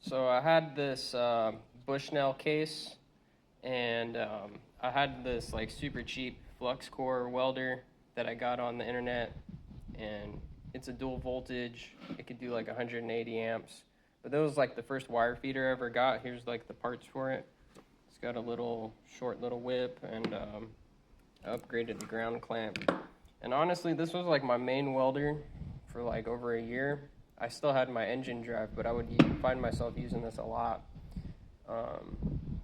So I had this Bushnell case, and I had this like super cheap flux core welder that I got on the internet, and it's a dual voltage. It could do like 180 amps. But that was like the first wire feeder I ever got. Here's like the parts for it. It's got a little short little whip, and I upgraded the ground clamp. And honestly, this was like my main welder for like over a year. I still had my engine drive, but I would find myself using this a lot.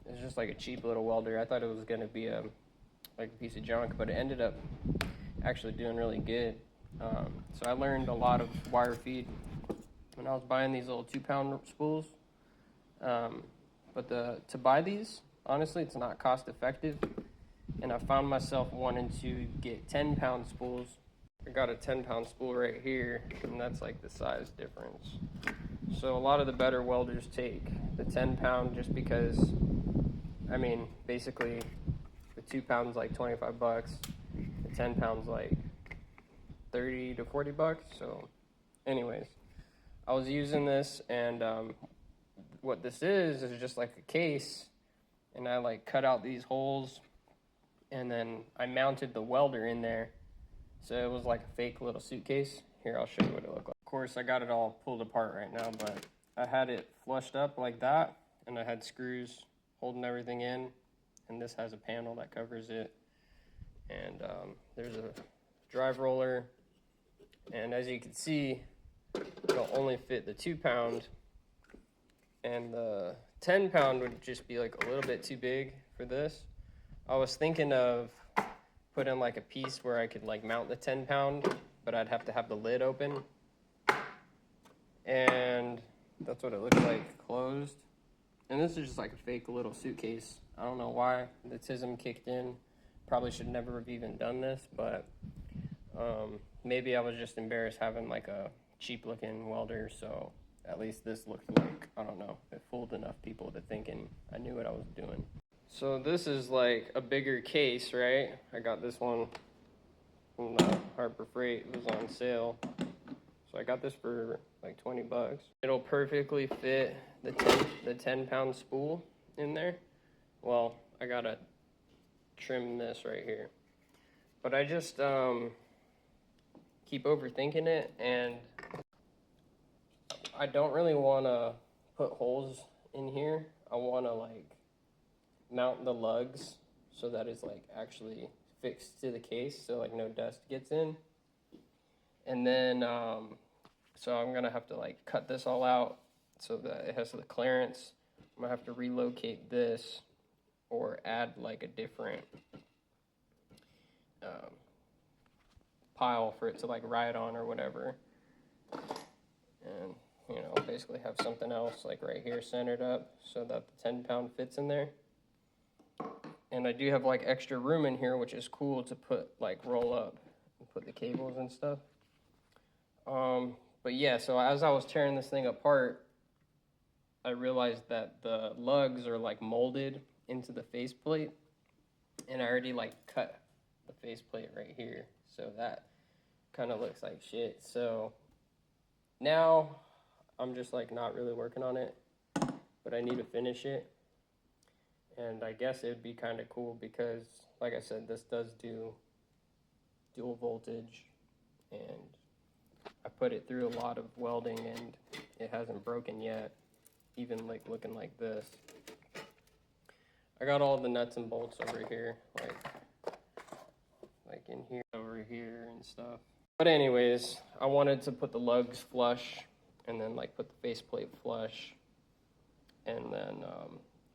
It's just like a cheap little welder. I thought it was gonna be a piece of junk, but it ended up actually doing really good. So I learned a lot of wire feed when I was buying these little 2-pound spools. But to buy these, honestly, it's not cost effective. And I found myself wanting to get 10-pound spools. I got a 10-pound spool right here, and that's like the size difference. So a lot of the better welders take the 10-pound just because, I mean, basically the 2-pound's like 25 bucks, the 10-pound's like 30 to 40 bucks. So anyways, I was using this, and what this is just like a case, and I like cut out these holes, and then I mounted the welder in there. So it was like a fake little suitcase. Here, I'll show you what it looked like. Of course, I got it all pulled apart right now, but I had it flushed up like that, and I had screws holding everything in, and this has a panel that covers it. And there's a drive roller, and as you can see, it'll only fit the 2-pound, and the 10-pound would just be like a little bit too big for this. I was thinking of putting like a piece where I could like mount the 10-pound, but I'd have to have the lid open. And that's what it looks like closed. And this is just like a fake little suitcase. I don't know why the TISM kicked in. Probably should never have even done this, but maybe I was just embarrassed having like a cheap looking welder, so at least this looked like, I don't know, it fooled enough people to thinking I knew what I was doing. So this is like a bigger case, right? I got this one from the Harbor Freight. It was on sale. So I got this for like 20 bucks. It'll perfectly fit the 10-pound spool in there. Well, I gotta trim this right here. But I just keep overthinking it, and I don't really wanna put holes in here. I wanna like mount the lugs so that it's like actually fixed to the case, so like no dust gets in. And then so I'm gonna have to like cut this all out so that it has the clearance. I'm gonna have to relocate this or add like a different pile for it to like ride on or whatever, and you know, basically have something else like right here centered up so that the 10-pound fits in there. And I do have like extra room in here, which is cool to put like roll up and put the cables and stuff. But yeah, so as I was tearing this thing apart, I realized that the lugs are like molded into the faceplate, and I already like cut the faceplate right here, so that kind of looks like shit. So now I'm just like not really working on it, but I need to finish it. And I guess it would be kind of cool because, like I said, this does do dual voltage, and I put it through a lot of welding, and it hasn't broken yet, even like looking like this. I got all the nuts and bolts over here, like in here, over here and stuff. But anyways, I wanted to put the lugs flush, and then like put the faceplate flush, and then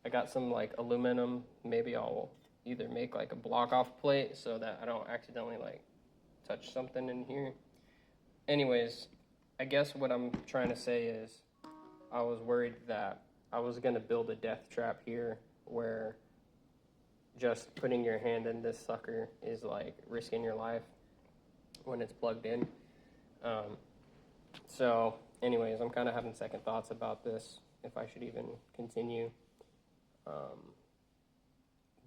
I got some like aluminum. Maybe I'll either make like a block off plate so that I don't accidentally like touch something in here. Anyways, I guess what I'm trying to say is I was worried that I was gonna build a death trap here where just putting your hand in this sucker is like risking your life when it's plugged in. So anyways, I'm kind of having second thoughts about this, if I should even continue.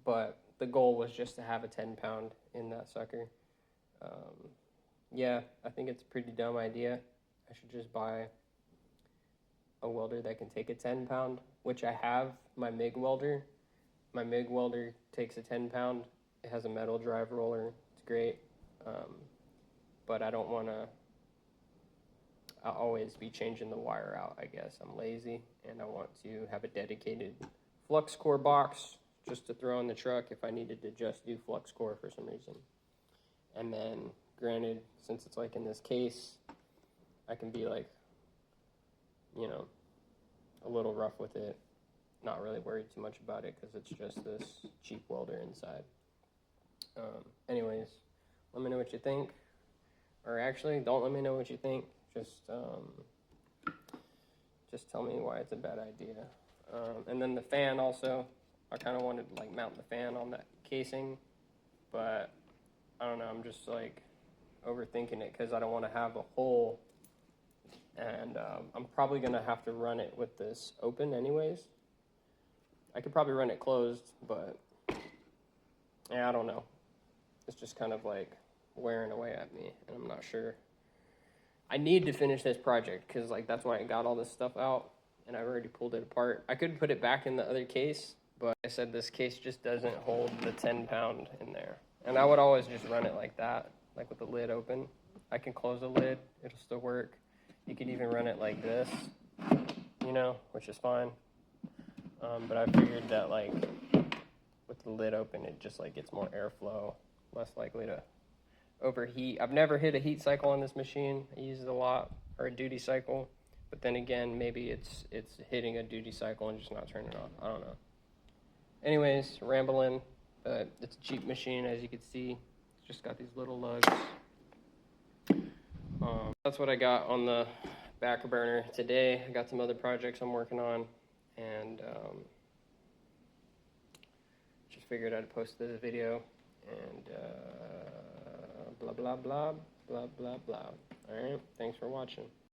But the goal was just to have a 10-pound in that sucker. Yeah, I think it's a pretty dumb idea. I should just buy a welder that can take a 10-pound, which I have my MIG welder. My MIG welder takes a 10-pound. It has a metal drive roller. It's great. But I don't want to always be changing the wire out, I guess. I'm lazy, and I want to have a dedicated flux core box just to throw in the truck if I needed to just do flux core for some reason. And then, granted, since it's like in this case, I can be like, you know, a little rough with it. Not really worried too much about it because it's just this cheap welder inside. Anyways, let me know what you think. Or actually, don't let me know what you think. Just tell me why it's a bad idea. And then the fan also, I kind of wanted to like mount the fan on that casing, but I don't know, I'm just like overthinking it because I don't want to have a hole, and I'm probably going to have to run it with this open anyways. I could probably run it closed, but yeah, I don't know. It's just kind of like wearing away at me, and I'm not sure. I need to finish this project because like that's why I got all this stuff out, and I've already pulled it apart. I could put it back in the other case, but I said this case just doesn't hold the 10-pound in there. And I would always just run it like that, like with the lid open. I can close the lid, it'll still work. You could even run it like this, you know, which is fine. But I figured that like with the lid open, it just like gets more airflow, less likely to overheat. I've never hit a heat cycle on this machine. I use it a lot, or a duty cycle. But then again, maybe it's hitting a duty cycle and just not turning on. I don't know. Anyways, rambling. But it's a cheap machine, as you can see. It's just got these little lugs. That's what I got on the back burner today. I got some other projects I'm working on, and just figured I'd post this video, and blah, blah, blah, blah, blah, blah. All right, thanks for watching.